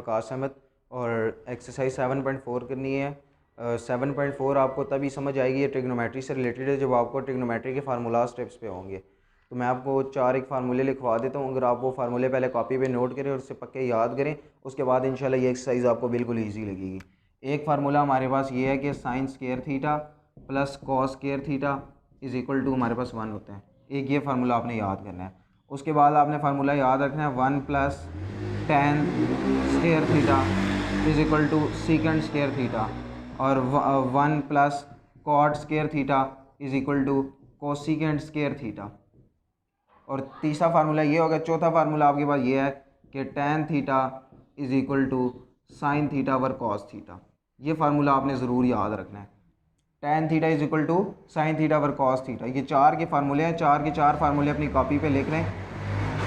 वकास अहमद और एक्सरसाइज 7.4 करनी है। 7.4 आपको तभी समझ आएगी, ये ट्रिग्नोमेट्री से रिलेटेड है, जब आपको ट्रिग्नोमेट्री के फार्मूला स्टेप्स पे होंगे। तो मैं आपको 4 एक फार्मूले लिखवा देता हूँ, अगर आप वो फार्मूले पहले कॉपी पे नोट करें और उससे पक्के याद करें, उसके बाद इंशाल्लाह ये एक्सरसाइज आपको बिल्कुल ईजी लगेगी। एक फार्मूला हमारे पास ये है कि sine square theta plus cos square theta is equal to हमारे पास 1 होता है। एक ये फार्मूला आपने याद करना है। उसके बाद आपने फार्मूला याद रखना है 1 plus tan square theta is equal to secant square theta, और 1 plus cot square theta is equal to cosecant square theta. और तीसरा फार्मूला ये होगा, चौथा फार्मूला आपके पास ये है कि tan theta is equal to sine theta over cos theta. ये फार्मूला आपने ज़रूर याद रखना है। Tan theta is equal to sine theta over cos theta, ये 4 के फार्मूले हैं। 4 के 4 फार्मूले अपनी कॉपी पे लिख लें,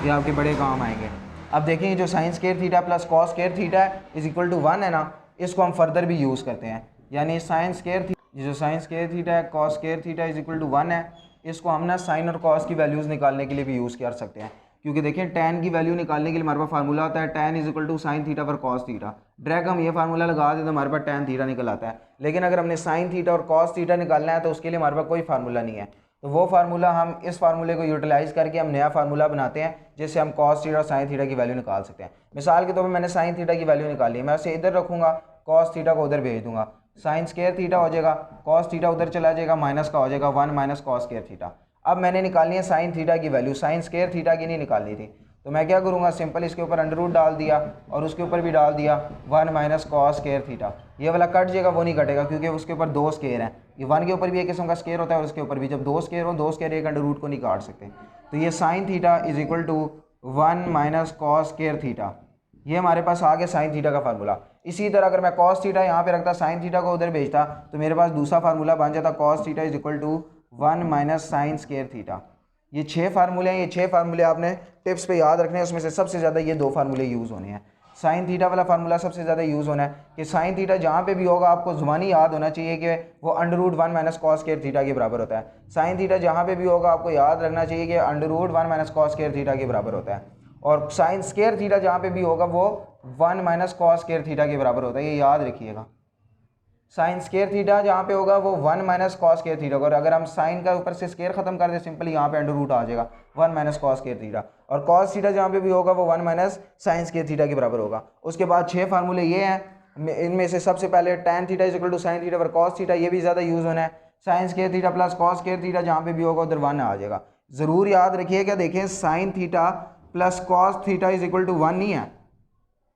ये आपके बड़े काम आएंगे। अब देखें, जो sine square theta plus cos square theta है इज इक्वल टू 1 है ना, इसको हम फर्दर भी यूज़ करते हैं। यानी साइन स्क्वायर जो साइन स्क्वायर थीटा है cos square theta is equal to 1 है, इसको हम ना साइन और कॉस की वैल्यूज़ निकालने के लिए भी यूज़ कर सकते हैं। क्योंकि देखें, टेन की वैल्यू निकालने के लिए हमारे पास फार्मूला होता है tan is equal to sine theta पर कॉस थीटा। डायरेक्ट हम ये फार्मूला लगा दें तो हमारे पास टेन थीटा निकल आता है। लेकिन अगर हमने साइन थीटा और कॉस थीटा निकालना है तो उसके लिए हमारे पास कोई फार्मूला नहीं है। तो वो फार्मूला हम इस फार्मूले को यूटिलाइज़ करके हम नया फार्मूला बनाते हैं, जिससे हम कॉस थीटा और साइन थीटा की वैल्यू निकाल सकते हैं। मिसाल के तौर पर मैंने साइन थीटा की वैल्यू निकाली है, मैं उसे इधर रखूँगा, कॉस थीटा को उधर भेज दूँगा, साइन स्क्वायर थीटा हो जाएगा, कॉस थीटा उधर चला जाएगा, माइनस का हो जाएगा 1 माइनस कॉस स्क्वायर थीटा। अब मैंने निकालनी है साइन थीटा की वैल्यू, साइन स्क्वायर थीटा की नहीं निकालनी थी। तो मैं क्या करूँगा, सिंपल इसके ऊपर अंडर रूट डाल दिया और उसके ऊपर भी डाल दिया 1 माइनस कॉस स्क्वायर थीटा। ये वाला कट जाएगा, वो नहीं कटेगा क्योंकि उसके ऊपर 2 स्क्वायर हैं। ये 1 के ऊपर भी एक किस्म का स्क्वायर होता है और उसके ऊपर भी, जब 2 स्क्वायर हो, 2 स्क्वायर एक अंडर रूट को नहीं काट सकते। तो ये sine theta is equal to 1 minus cos square theta, ये हमारे पास आ गया साइन थीटा का फार्मूला। इसी तरह अगर मैं कॉस थीटा यहाँ पे रखता, साइन थीटा को उधर भेजता, तो मेरे पास दूसरा फार्मूला बन जाता cos theta is equal to 1 minus sine square theta. ये 6 फार्मूले हैं, ये 6 फार्मूले आपने टिप्स पे याद रखने हैं। उसमें से सबसे ज़्यादा ये 2 फार्मूले यूज़ होने हैं। साइन थीटा वाला फार्मूला सबसे ज़्यादा यूज़ होना है कि साइन थीटा जहाँ पे भी होगा आपको ज़ुबानी याद होना चाहिए कि वो under root 1 minus cos square theta के बराबर होता है। साइन थीटा जहाँ पे भी होगा आपको याद रखना चाहिए कि under root 1 minus cos square theta के बराबर होता है। और साइन स्क्वायर थीटा जहाँ पे भी होगा वो 1 माइनस कॉस स्क्वायर थीटा के बराबर होता है, ये याद रखिएगा। साइन स्क्वायर थीटा जहाँ पे होगा वो 1 माइनस कॉस स्क्वायर थीटा होगा। अगर हम साइन का ऊपर से स्क्वायर खत्म कर दे, सिंपली यहाँ पे अंडर रूट आ जाएगा 1 माइनस कॉस स्क्वायर थीटा। और कॉस थीटा जहाँ पे भी होगा वो 1 माइनस साइन स्क्वायर थीटा के बराबर होगा। उसके बाद 6 फार्मूले ये हैं, इनमें से सबसे पहले tan theta is equal to sine theta पर कॉस थीटा, ये भी ज़्यादा यूज़ होना है। Sine square theta plus cos square theta जहाँ पे भी होगा उधर 1 आ जाएगा। ज़रूर याद रखिएगा, देखें sine theta plus cos theta is equal to 1 नहीं है।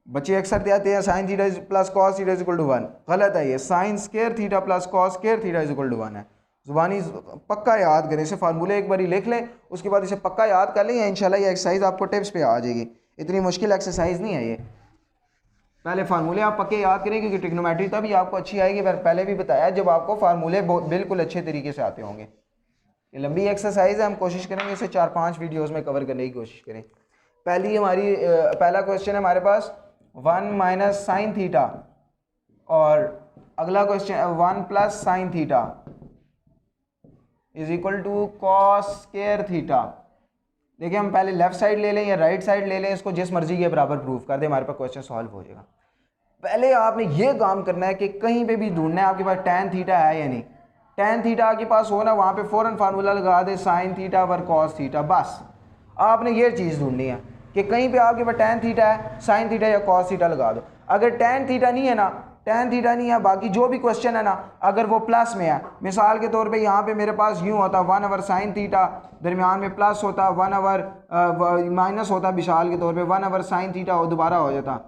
बच्चे अक्सर कहते हैं sine theta plus cos theta is equal to 1, गलत है। ये sine square theta plus cos square theta is equal to 1 है। जुबानी पक्का याद करें, इसे फार्मूले एक बारी लिख लें, उसके बाद इसे पक्का याद कर लें, इंशाल्लाह ये एक्सरसाइज आपको टिप्स पे आ जाएगी। इतनी मुश्किल एक्सरसाइज नहीं है ये। पहले फार्मूले आप पक्के याद करें क्योंकि ट्रिग्नोमेट्री तभी आपको अच्छी आएगी, मैंने पहले भी बताया, जब आपको फार्मूले बिल्कुल अच्छे तरीके से आते होंगे। ये लंबी एक्सरसाइज है, हम कोशिश करेंगे इसे 4-5 वीडियोज़ में कवर करने की कोशिश करें। पहला क्वेश्चन है हमारे पास 1 माइनस साइन थीटा, और अगला question 1 plus sine theta is equal to cos square theta. देखिए, हम पहले लेफ्ट साइड ले लें या राइट साइड ले लें, इसको जिस मर्जी के बराबर प्रूफ कर दे, हमारे पास क्वेश्चन सॉल्व हो जाएगा। पहले आपने ये काम करना है कि कहीं पे भी ढूंढना है आपके पास टेन थीटा है या नहीं। टेन थीटा आपके पास हो ना, वहाँ पे फ़ौरन फार्मूला लगा दे sign theta over cos theta. बस आपने ये चीज़ ढूंढनी है कि कहीं पे आपके पास टेन थीटा है, साइन थीटा या कॉस थीटा लगा दो। अगर टेन थीटा नहीं है ना, टेन थीटा नहीं है, बाकी जो भी क्वेश्चन है ना, अगर वो प्लस में है, मिसाल के तौर पे यहाँ पे मेरे पास यूँ होता 1 ओवर साइन थीटा, दरमियान में प्लस होता, 1 ओवर माइनस होता, मिसाल के तौर पे 1 ओवर साइन थीटा हो, दोबारा हो जाता।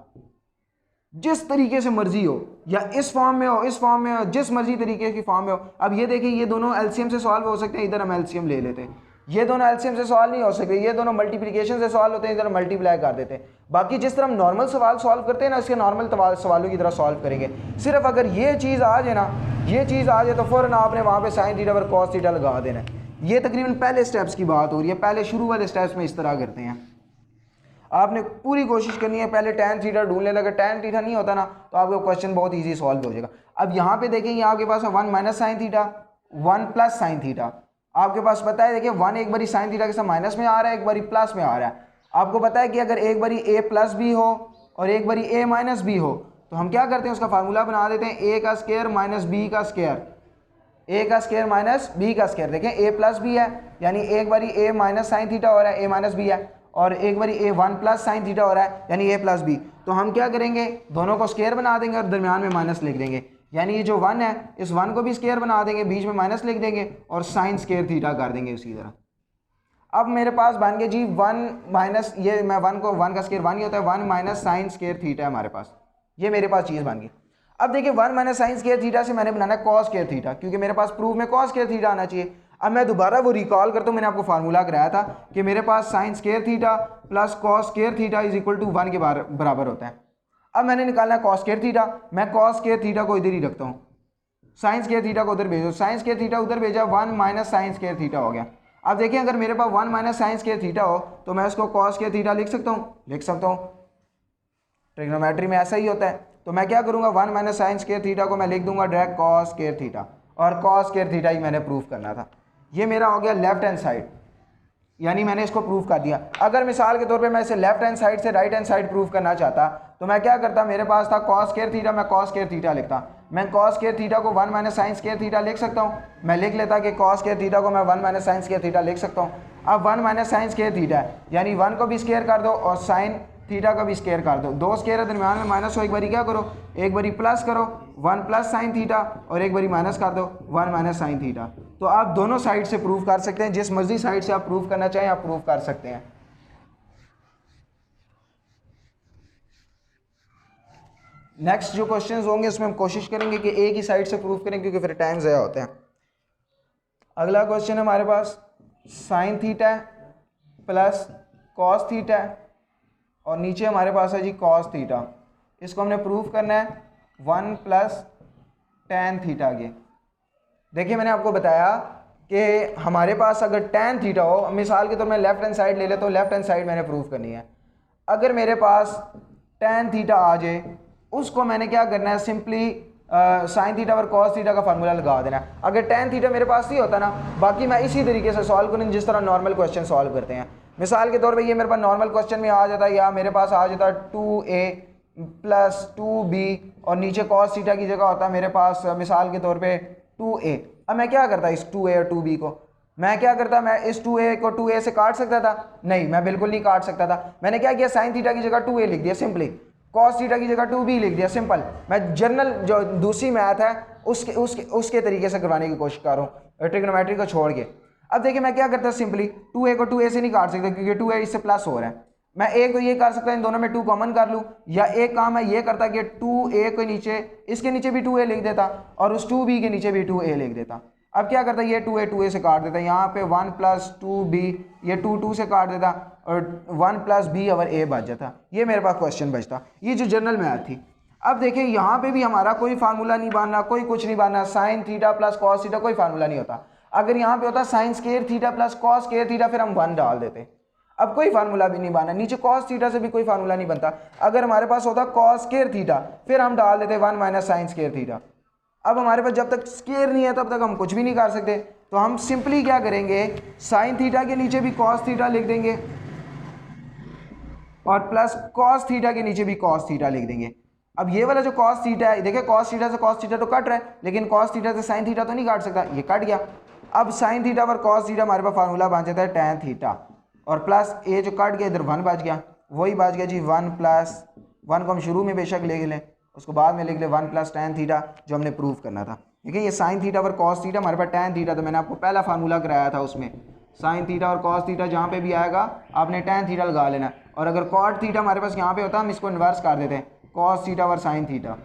जिस तरीके से मर्जी हो, या इस फॉर्म में हो, इस फॉर्म में हो, जिस मर्जी तरीके की फॉर्म में हो। अब ये देखिए, ये दोनों एलसीएम से सॉल्व हो सकते हैं, इधर हम एलसीएम ले लेते हैं। ये दोनों एलसीएम से सॉल्व नहीं हो सकते, ये दोनों मल्टीप्लिकेशन से सॉल्व होते हैं, इधर मल्टीप्लाई कर देते हैं। बाकी जिस तरह हम नॉर्मल सवाल सॉल्व करते हैं ना, इसके नॉर्मल सवालों की तरह सॉल्व करेंगे। सिर्फ अगर ये चीज़ आ जाए ना, ये चीज़ आ जाए तो फ़ौरन आपने वहाँ पे साइन थीटा और कॉस थीटा लगा देना है। ये तकरीबन पहले स्टेप्स की बात हो रही है, पहले शुरू वाले स्टेप्स में इस तरह करते हैं। आपने पूरी कोशिश करनी है पहले टेन थीटा ढूंढ लेना। अगर टेन थीटा नहीं होता ना तो आपका क्वेश्चन बहुत इजी सॉल्व हो जाएगा। अब यहाँ पे देखें, यहाँ आपके पास है 1 minus sine theta, 1 plus sine theta. आपके पास पता है, देखिए 1 एक बारी साइन थीटा के साथ माइनस में आ रहा है, एक बारी प्लस में आ रहा है। आपको पता है कि अगर एक बारी ए प्लस भी हो और एक बारी a माइनस बी हो, तो हम क्या करते हैं उसका फार्मूला बना देते हैं a का स्क्वायर माइनस b का स्क्वायर, a का स्क्वायर माइनस b का स्क्वायर। देखें a प्लस b है, यानी एक बारी a माइनस साइन थीटा हो रहा है, a माइनस b है, और एक बारी a one plus sine theta हो रहा है, यानी a प्लस b। तो हम क्या करेंगे, दोनों को स्क्वायर बना देंगे और दरमियान में माइनस लिख देंगे, यानी ये जो वन है इस वन को भी स्क्वायर बना देंगे, बीच में माइनस लिख देंगे और साइन स्क्वायर थीटा कर देंगे उसी तरह। अब मेरे पास बन गया जी वन माइनस, ये मैं वन को, वन का स्क्वायर वन ही होता है, one minus sine square theta है हमारे पास, ये मेरे पास चीज़ बन गई। अब देखिए one minus sine square theta से मैंने बनाना है कॉस स्क्वायर थीटा, क्योंकि मेरे पास प्रूफ में कॉस स्क्वायर थीटा आना चाहिए। अब मैं दोबारा वो रिकॉल करता हूँ, मैंने आपको फार्मूला कराया था कि मेरे पास sine square theta plus cos square theta is equal to one के बराबर होता है। अब मैंने निकालना है कॉस स्क्वायर थीटा, मैं कॉस स्क्वायर थीटा को इधर ही रखता हूँ, साइन स्क्वायर थीटा को उधर भेजो, साइन स्क्वायर थीटा उधर भेजा, one minus sine square theta हो गया। अब देखिए अगर मेरे पास one minus sine square theta हो तो मैं उसको कॉस स्क्वायर थीटा लिख सकता हूँ, लिख सकता हूँ, ट्रिग्नोमेट्री में ऐसा ही होता है। तो मैं क्या करूँगा, one minus sine square theta को मैं लिख दूंगा डायरेक्ट कॉस स्क्वायर थीटा, और कॉस स्क्वायर थीटा ही मैंने प्रूफ करना था। ये मेरा हो गया लेफ्ट हैंड साइड, यानी मैंने इसको प्रूफ कर दिया। अगर मिसाल के तौर पे मैं इसे लेफ्ट हैंड साइड से राइट हैंड साइड प्रूफ करना चाहता तो मैं क्या करता, मेरे पास था कॉस स्क्वायर थीटा, मैं कॉस स्क्वायर थीटा लिखता, मैं कॉस स्क्वायर थीटा को one minus sine square theta लिख सकता हूँ, मैं लिख लेता कि कॉस स्क्वायर थीटा को मैं one minus sine square theta लिख सकता हूँ। अब one minus sine square theta है, यानी वन को भी स्क्वायर कर दो और साइन थीटा का भी स्क्वायर कर दो, दो स्क्वायर है दरमियान में माइनस हो, एक बारी क्या करो, एक बारी प्लस करो वन प्लस साइन थीटा और एक बारी माइनस कर दो वन माइनस साइन थीटा। तो आप दोनों साइड से प्रूफ कर सकते हैं, जिस मर्जी साइड से आप प्रूफ करना चाहें आप प्रूफ कर सकते हैं। नेक्स्ट जो क्वेश्चंस होंगे उसमें हम कोशिश करेंगे कि एक ही साइड से प्रूफ करें, क्योंकि फिर टाइम ज़्यादा होता है। अगला क्वेश्चन है हमारे पास साइन थीटा है प्लस कॉस थीटा है और नीचे हमारे पास है जी कॉस थीटा। इसको हमने प्रूफ करना है वन प्लस टेन थीटा के। देखिए मैंने आपको बताया कि हमारे पास अगर टेन थीटा हो, मिसाल के तौर में लेफ्ट हैंड साइड ले ले, तो लेफ्ट हैंड साइड मैंने प्रूफ करनी है। अगर मेरे पास टेन थीटा आ जाए उसको मैंने क्या करना है, सिंपली साइन थीटा और कॉस थीटा का फार्मूला लगा देना है। अगर टेन थीटा मेरे पास नहीं होता ना, बाकी मैं इसी तरीके से सॉल्व करूँ जिस तरह नॉर्मल क्वेश्चन सॉल्व करते हैं। मिसाल के तौर पे ये मेरे पास नॉर्मल क्वेश्चन में आ जाता है, या मेरे पास आ जाता 2a प्लस 2b और नीचे कॉस थीटा की जगह होता है मेरे पास मिसाल के तौर पे 2a। अब मैं क्या करता इस 2a और 2b को, मैं क्या करता, मैं इस 2a को 2a से काट सकता था? नहीं, मैं बिल्कुल नहीं काट सकता था। मैंने क्या किया, साइन थीटा की जगह 2a लिख दिया सिंपली, कॉस थीटा की जगह 2b लिख दिया सिंपल। मैं जनरल जो दूसरी मैथ है उसके तरीके से करवाने की कोशिश कर रहा हूँ, ट्रिग्नोमेट्री को छोड़ के। अब देखिए मैं क्या करता, सिंपली 2a को 2a से नहीं काट सकता क्योंकि 2a इससे प्लस हो रहा है। मैं एक तो ये कर सकता इन दोनों में 2 कॉमन कर लूँ, या एक काम मैं ये करता कि 2a के नीचे, इसके नीचे भी 2a लिख देता और उस 2b के नीचे भी 2a लिख देता। अब क्या करता, ये 2a से काट देता, यहाँ पे 1 प्लस 2b, ये 2 से काट देता और 1 प्लस b ओवर a बच जाता। ये मेरे पास क्वेश्चन बचता, ये जो जनरल मैथ थी। अब देखिए यहाँ पे भी हमारा कोई फार्मूला नहीं बनना, कोई कुछ नहीं बनना, sign theta plus cos theta कोई फार्मूला नहीं होता। अगर यहाँ पे होता sign square theta plus cos square theta, फिर हम 1 डाल देते। अब कोई फार्मूला भी नहीं बना, नीचे कॉस थीटा से भी कोई फार्मूला नहीं बनता। अगर हमारे पास होता कॉस स्क्वायर थीटा, फिर हम डाल देते 1 माइनस साइन स्क्वायर थीटा। अब हमारे पास जब तक स्क्वायर नहीं है तब तक हम कुछ भी नहीं कर सकते, तो हम सिंपली क्या करेंगे, साइन थीटा के नीचे भी कॉस थीटा लिख देंगे और प्लस कॉस थीटा के नीचे भी कॉस थीटा लिख देंगे। अब ये वाला जो कॉस थीटा है, देखिए कॉस थीटा से कॉस थीटा तो कट रहा है, लेकिन कॉस थीटा से साइन थीटा तो नहीं काट सकता, ये कट गया। अब साइन थीटा और कॉस थीटा हमारे पास फार्मूला बन जाता है टैन थीटा, और प्लस ए जो कट गया इधर 1 बच गया, वही बच गया जी 1 प्लस 1 को हम शुरू में बेशक लिख लें, उसको बाद में लिख ले 1 प्लस टैन थीटा जो हमने प्रूव करना था। ठीक है, ये साइन थीटा और कॉस थीटा, हमारे पास टैन थीटा, तो मैंने आपको पहला फार्मूला कराया था, उसमें साइन थीटा और कॉस थीटा जहाँ पे भी आएगा आपने टैन थीटा लगा लेना। और अगर कॉट थीटा हमारे पास यहाँ पे होता है, हम इसको इन्वर्स कर देते हैं, कॉस थीटा और साइन थीटा।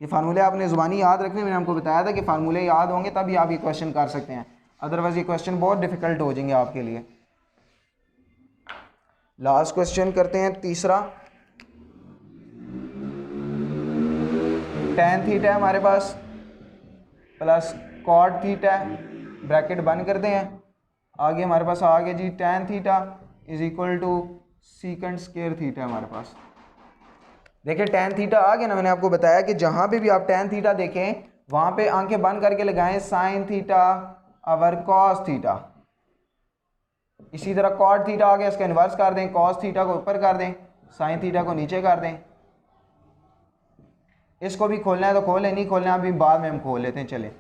ये फार्मूले आपने ज़ुबानी याद रखने, मैंने आपको बताया था कि फार्मूले याद होंगे तभी आप ये क्वेश्चन कर सकते हैं, अदरवाइज ये क्वेश्चन बहुत डिफिकल्ट हो जाएंगे आपके लिए। लास्ट क्वेश्चन करते हैं, तीसरा। टैन थीटा है हमारे पास प्लस कॉट थीटा है, ब्रैकेट बंद करते हैं। आगे हमारे पास आ गया जी tan theta is equal to secant square theta हमारे पास। देखिए टैन थीटा आ गया ना, मैंने आपको बताया कि जहाँ पे भी आप टैन थीटा देखें वहाँ पे आंखें बंद करके लगाएं साइन थीटा और कॉस थीटा। इसी तरह कॉट थीटा आ गया, इसका इन्वर्स कर दें, कॉस थीटा को ऊपर कर दें, साइन थीटा को नीचे कर दें। इसको भी खोलना है तो खोलें, नहीं खोलना है अभी बाद में हम खोल लेते हैं। चलें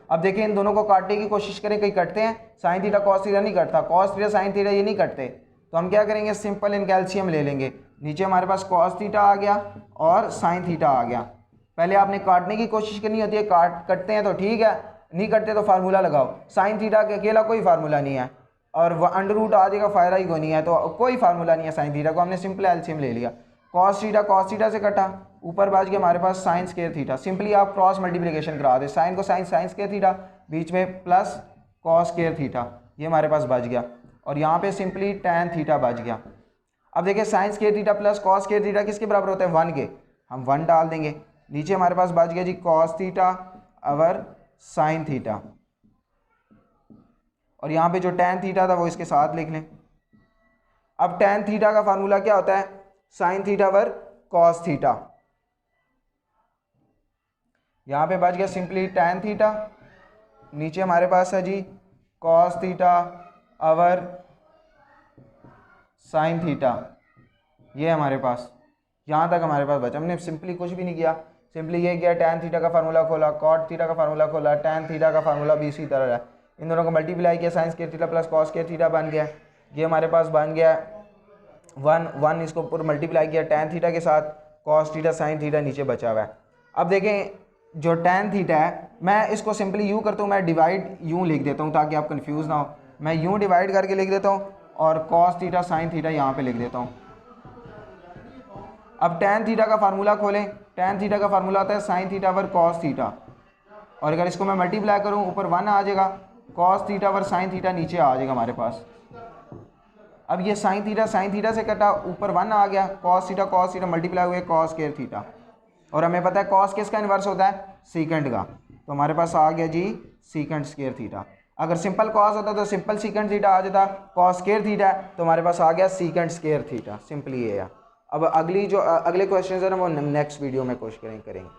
अब देखिए इन दोनों को काटने की कोशिश करें, कहीं कटते हैं? साइन थीटा कॉस थीटा नहीं कटता, कॉस थीटा साइन थीटा ये नहीं कटते। तो हम क्या करेंगे, सिंपल इन कैल्शियम ले लेंगे। नीचे हमारे पास कॉस थीटा आ गया और साइन थीटा आ गया। पहले आपने काटने की कोशिश करनी होती है, कटते हैं तो ठीक है, नहीं कटते तो फार्मूला लगाओ। साइन थीटा के अकेला कोई फार्मूला नहीं है और अंडर रूट आ जाएगा, फ़ायदा ही कोई नहीं है, तो कोई फार्मूला नहीं है साइन थीटा को, हमने सिंपल एलसीएम ले लिया। कॉस थीटा से कटा, ऊपर बच गया हमारे पास साइन स्क्वायर थीटा। सिंपली आप क्रॉस मल्टीप्लिकेशन करा दे, साइन को साइन स्क्वायर थीटा, बीच में प्लस कॉस स्क्वायर थीटा, ये हमारे पास बच गया। और यहाँ पे सिंपली टैन थीटा बच गया। अब देखिए sign square theta plus cos square theta किसके बराबर होता है? 1 के। हम 1 डाल देंगे। नीचे हमारे पास बच गया जी कॉस थीटा और साइन थीटा, और यहाँ पे जो टैन थीटा था वो इसके साथ लिख लें। अब टैन थीटा का फार्मूला क्या होता है? Sign theta over cos theta. यहाँ पे बच गया सिंपली टैन थीटा, नीचे हमारे पास है जी कॉस थीटा और साइन थीटा, ये हमारे पास यहाँ तक हमारे पास बचा। हमने सिंपली कुछ भी नहीं किया, सिंपली ये किया टैन थीटा का फार्मूला खोला, कॉट थीटा का फार्मूला खोला, टैन थीटा का फार्मूला भी इसी तरह है। इन दोनों को मल्टीप्लाई किया, sign square theta plus cos square theta बन गया। ये हमारे पास बन गया 1, इसको ऊपर मल्टीप्लाई किया टैन थीटा के साथ, कॉस थीटा साइन थीटा नीचे बचा हुआ है। अब देखें जो टैन थीटा है, मैं इसको सिंपली यूँ करता हूँ, मैं डिवाइड यूँ लिख देता हूँ ताकि आप कंफ्यूज ना हो। मैं यूँ डिवाइड करके लिख देता हूँ और कॉस थीटा साइन थीटा यहाँ पे लिख देता हूँ। अब टैन थीटा का फार्मूला खोलें, टैन थीटा का फार्मूला आता है sign theta over cos theta, और अगर इसको मैं मल्टीप्लाई करूँ ऊपर 1 आ जाएगा, कॉस थीटा वर साइन थीटा नीचे आ जाएगा हमारे पास। अब ये साइन थीटा से कटा, ऊपर 1 आ गया, कॉस थीटा मल्टीप्लाई हुए कॉस स्क्वायर थीटा, और हमें पता है कॉस किसका इन्वर्स होता है? सीकेंड का, तो हमारे पास आ गया जी सीकेंड स्क्वायर थीटा। अगर सिंपल कॉस होता तो सिंपल सीकेंड थीटा आ जाता, कॉस स्क्वायर थीटा तो हमारे पास आ गया सीकेंड स्क्वायर थीटा। सिंपली ये है। अब अगले क्वेश्चन है ना वो नेक्स्ट वीडियो में कोशिश करेंगे।